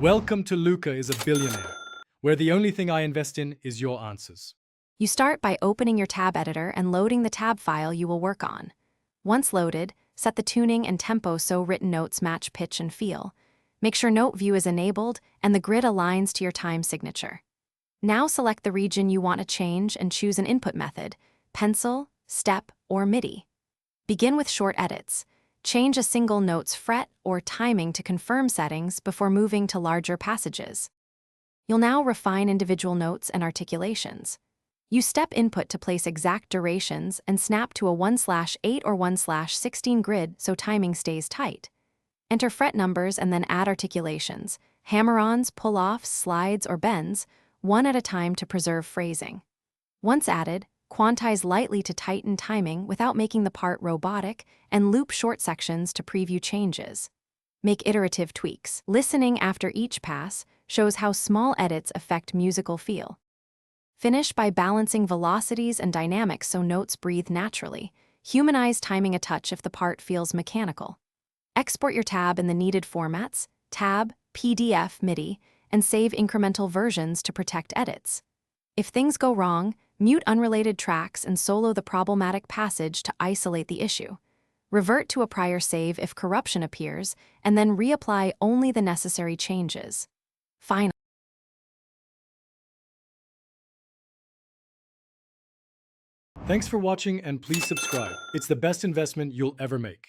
Welcome to Luca is a Billionaire, where the only thing I invest in is your answers. You start by opening your tab editor and loading the tab file you will work on. Once loaded, set the tuning and tempo so written notes match pitch and feel. Make sure Note View is enabled and the grid aligns to your time signature. Now select the region you want to change and choose an input method: pencil, step, or MIDI. Begin with short edits. Change a single note's fret or timing to confirm settings before moving to larger passages. You'll now refine individual notes and articulations. Use step input to place exact durations and snap to a 1/8 or 1/16 grid so timing stays tight. Enter fret numbers and then add articulations, hammer-ons, pull-offs, slides, or bends, one at a time to preserve phrasing. Once added, quantize lightly to tighten timing without making the part robotic, and loop short sections to preview changes. Make iterative tweaks. Listening after each pass shows how small edits affect musical feel. Finish by balancing velocities and dynamics so notes breathe naturally. Humanize timing a touch if the part feels mechanical. Export your tab in the needed formats: tab, PDF, MIDI, and save incremental versions to protect edits. If things go wrong, mute unrelated tracks and solo the problematic passage to isolate the issue. Revert to a prior save if corruption appears, and then reapply only the necessary changes. Finally, Thanks for watching and please subscribe. It's the best investment you'll ever make.